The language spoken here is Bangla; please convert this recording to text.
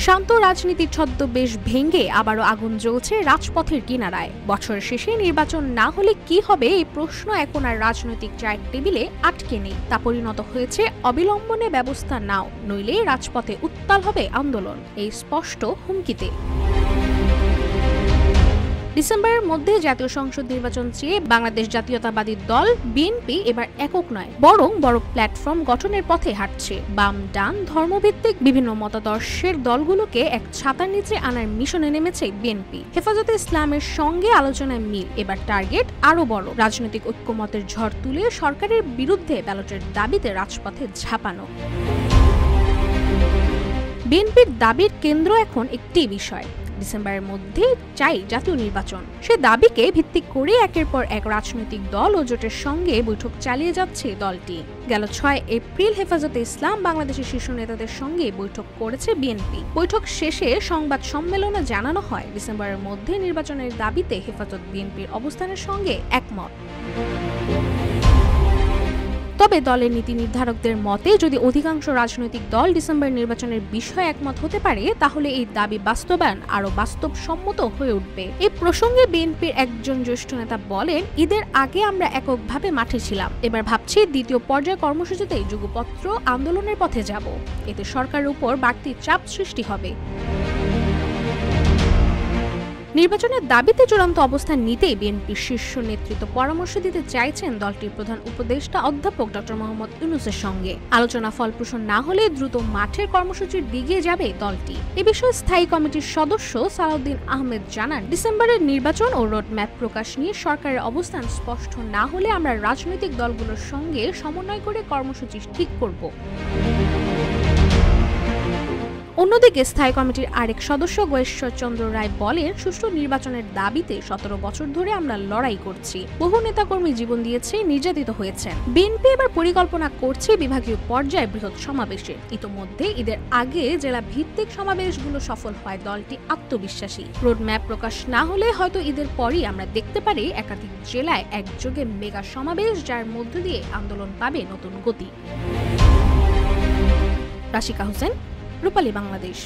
শান্ত রাজনীতির ছদ্মবেশ ভেঙে আবারও আগুন জ্বলছে রাজপথের কিনারায়। বছরের শেষে নির্বাচন না হলে কি হবে এই প্রশ্ন এখন আর রাজনৈতিক চায়ের টেবিলে আটকে নেই, তা পরিণত হয়েছে অবিলম্বনে ব্যবস্থা নাও, নইলে রাজপথে উত্তাল হবে আন্দোলন, এই স্পষ্ট হুমকিতে। ডিসেম্বরের মধ্যে জাতীয় সংসদ নির্বাচন চেয়ে বাংলাদেশ জাতীয়তাবাদী দল বিএনপি এবার একক নয়, বরং বড় প্ল্যাটফর্ম গঠনের পথে হাঁটছে। বাম ডান ধর্মভিত্তিক বিভিন্ন মতাদর্শের দলগুলোকে এক ছাতার নিচে আনার মিশনে নেমেছে বিএনপি। হেফাজতে ইসলামের সঙ্গে আলোচনায় মিল, এবার টার্গেট আরো বড়, রাজনৈতিক ঐক্যমতের ঝড় তুলে সরকারের বিরুদ্ধে ব্যালটের দাবিতে রাজপথে ঝাঁপানো। বিএনপির দাবির কেন্দ্র এখন একটি বিষয়, ডিসেম্বরের মধ্যে চাই জাতীয় নির্বাচন। সে দাবিকে ভিত্তি করে একের পর এক রাজনৈতিক দল ও জোটের সঙ্গে বৈঠক চালিয়ে যাচ্ছে দলটি। গেল 6 এপ্রিল হেফাজতে ইসলাম বাংলাদেশের শীর্ষ নেতাদের সঙ্গে বৈঠক করেছে বিএনপি। বৈঠক শেষে সংবাদ সম্মেলনে জানানো হয়, ডিসেম্বরের মধ্যে নির্বাচনের দাবিতে হেফাজত বিএনপির অবস্থানের সঙ্গে একমত। তবে দলের নীতি নির্ধারকদের মতে যদি অধিকাংশ রাজনৈতিক দল ডিসেম্বর নির্বাচনের বিষয়ে একমত হতে পারে, তাহলে এই দাবি বাস্তবায়ন আরো বাস্তবসম্মত হয়ে উঠবে। এই প্রসঙ্গে বিএনপির একজন জ্যেষ্ঠ নেতা বলেন, ঈদের আগে আমরা এককভাবে মাঠে ছিলাম, এবার ভাবছি দ্বিতীয় পর্যায়ে কর্মসূচিতেই যুগপত্র আন্দোলনের পথে যাব, এতে সরকারের উপর বাড়তি চাপ সৃষ্টি হবে। নির্বাচনের দাবিতে চূড়ান্ত অবস্থান নিতেই বিএনপির শীর্ষ নেতৃত্ব পরামর্শ দিতে চাইছেন দলটির প্রধান উপদেষ্টা অধ্যাপক ডক্টর মোহাম্মদ ইউনূসের সঙ্গে। আলোচনা ফলপ্রসূ না হলে দ্রুত মাঠের কর্মসূচির দিকে যাবে দলটি। এ বিষয়ে স্থায়ী কমিটির সদস্য সালাউদ্দিন আহমেদ জানান, ডিসেম্বরের নির্বাচন ও রোডম্যাপ প্রকাশ নিয়ে সরকারের অবস্থান স্পষ্ট না হলে আমরা রাজনৈতিক দলগুলোর সঙ্গে সমন্বয় করে কর্মসূচি ঠিক করব। অন্যদিকে স্থায়ী কমিটির আরেক সদস্য গয়েশ্বর চন্দ্র রায় বলেন, সুষ্ঠু নির্বাচনের দাবিতে 17 বছর ধরে আমরা লড়াই করছি, বহু নেতাকর্মী জীবন দিয়েছে, নির্যাতিত হয়েছেন। বিএনপি এবার পরিকল্পনা করছে বিভাগীয় পর্যায়ে বৃহৎ সমাবেশে। ইতোমধ্যে ঈদের আগে জেলা ভিত্তিক সমাবেশগুলো সফল হয় দলটি আত্মবিশ্বাসী। রোডম্যাপ প্রকাশ না হলে হয়তো ঈদের পরই আমরা দেখতে পারি একাধিক জেলায় একযোগে মেগা সমাবেশ, যার মধ্য দিয়ে আন্দোলন পাবে নতুন গতি। রাশিকা হোসেন, রূপালী বাংলাদেশ।